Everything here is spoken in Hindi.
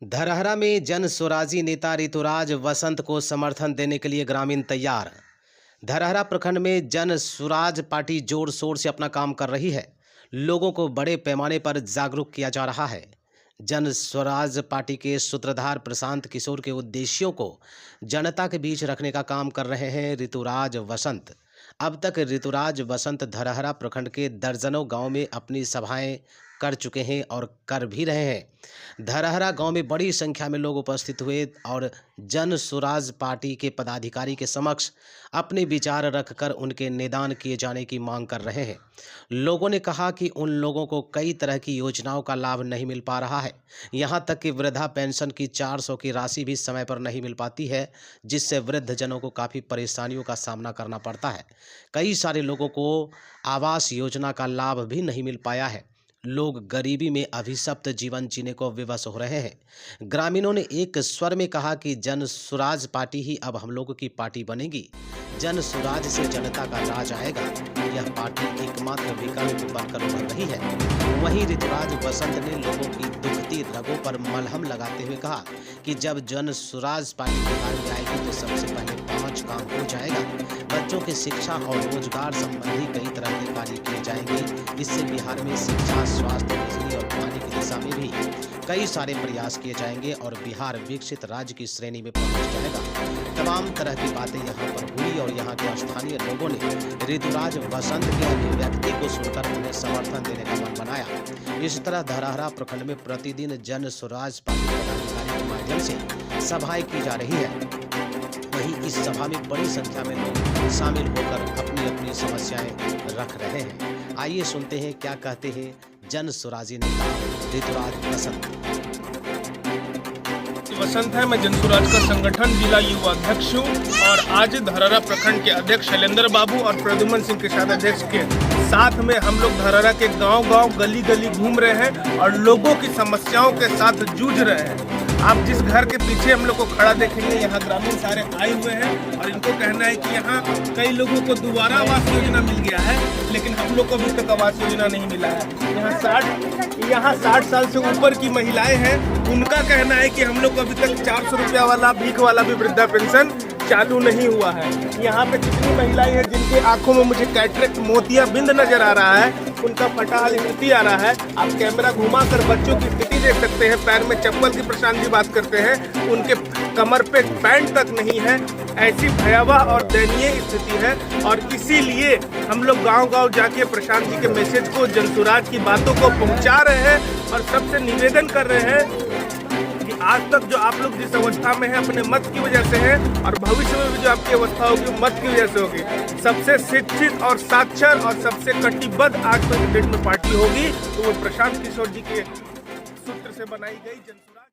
धरहरा में जन स्वराजी नेता ऋतुराज वसंत को समर्थन देने के लिए ग्रामीण तैयार। धरहरा प्रखंड में जन स्वराज पार्टी जोर शोर से अपना काम कर रही है। लोगों को बड़े पैमाने पर जागरूक किया जा रहा है। जन स्वराज पार्टी के सूत्रधार प्रशांत किशोर के उद्देश्यों को जनता के बीच रखने का काम कर रहे हैं ऋतुराज वसंत। अब तक ऋतुराज वसंत धरहरा प्रखंड के दर्जनों गांव में अपनी सभाएं कर चुके हैं और कर भी रहे हैं। धरहरा गांव में बड़ी संख्या में लोग उपस्थित हुए और जन स्वराज पार्टी के पदाधिकारी के समक्ष अपने विचार रखकर उनके निदान किए जाने की मांग कर रहे हैं। लोगों ने कहा कि उन लोगों को कई तरह की योजनाओं का लाभ नहीं मिल पा रहा है। यहां तक कि वृद्धा पेंशन की 400 की राशि भी समय पर नहीं मिल पाती है, जिससे वृद्ध जनों को काफ़ी परेशानियों का सामना करना पड़ता है। कई सारे लोगों को आवास योजना का लाभ भी नहीं मिल पाया है। लोग गरीबी में अभिशप्त जीवन जीने को विवश हो रहे हैं। ग्रामीणों ने एक स्वर में कहा कि जन स्वराज पार्टी ही अब हम लोगों की पार्टी बनेगी। जन स्वराज से जनता का राज आएगा। यह पार्टी एकमात्र विकल्प बनकर उभर रही है। वहीं ऋतुराज वसंत ने लोगों की दुखती रगों पर मलहम लगाते हुए कहा कि जब जन स्वराज पार्टी बिहार में आएगी तो सबसे पहले 5 काम हो जाएगा। बच्चों की शिक्षा और रोजगार संबंधी कई तरह के कार्य किए जाएंगे। इससे बिहार में शिक्षा, स्वास्थ्य, बिजली और पानी की दिशा में भी कई सारे प्रयास किए जाएंगे और बिहार विकसित राज्य की श्रेणी में पहुंच जाएगा। तमाम तरह की बातें यहां पर हुई और यहां के स्थानीय लोगों ने ऋतुराज वसंत के अभिव्यक्ति को सुनकर उन्हें समर्थन देने का मन बनाया। इस तरह धरहरा प्रखंड में प्रतिदिन जन स्वराज पार्टी पदाधिकारी के माध्यम से सभाएं की जा रही है। वहीं इस सभा में बड़ी संख्या में लोग शामिल होकर अपनी अपनी समस्याएं रख रहे हैं। आइए सुनते हैं क्या कहते हैं जन स्वराजी नेता ऋतुराज वसंत। वसंत है, मैं जन स्वराज का संगठन जिला युवा अध्यक्ष हूँ और आज धरहरा प्रखंड के अध्यक्ष शैलेंद्र बाबू और प्रद्युमन सिंह प्रसाद अध्यक्ष के साथ में हम लोग धरहरा के गांव-गांव, गली-गली घूम रहे हैं और लोगों की समस्याओं के साथ जूझ रहे हैं। आप जिस घर के पीछे हम लोग को खड़ा देखेंगे, यहाँ ग्रामीण सारे आए हुए हैं और इनको कहना है कि यहाँ कई लोगों को दोबारा आवास योजना मिल गया है, लेकिन हम लोग को अभी तक आवास योजना नहीं मिला है। यहाँ 60 साल से ऊपर की महिलाएं हैं, उनका कहना है कि हम लोग को अभी तक 400 रुपया वाला भीख वाला भी वृद्धा पेंशन चालू नहीं हुआ है। यहाँ पे कितनी महिलाएं हैं जिनके आंखों में मुझे कैटरेक्ट मोतिया बिंद नजर आ रहा है, उनका फटा हाल स्थिति आ रहा है। आप कैमरा घुमा कर बच्चों की स्थिति देख सकते हैं। पैर में चप्पल की प्रशांत जी बात करते हैं, उनके कमर पे पैंट तक नहीं है। ऐसी भयावह और दयनीय स्थिति है और इसीलिए हम लोग गांव-गांव जाके प्रशांत जी के मैसेज को, जन स्वराज की बातों को पहुंचा रहे हैं और सबसे निवेदन कर रहे हैं कि आज तक जो आप लोग जिस अवस्था में हैं अपने मत की वजह से हैं और भविष्य में भी जो आपकी अवस्था होगी मत की वजह से होगी। सबसे शिक्षित और साक्षर और सबसे कटिबद्ध आज तक डेट में पार्टी होगी तो वो प्रशांत किशोर जी के सूत्र से बनाई गई जन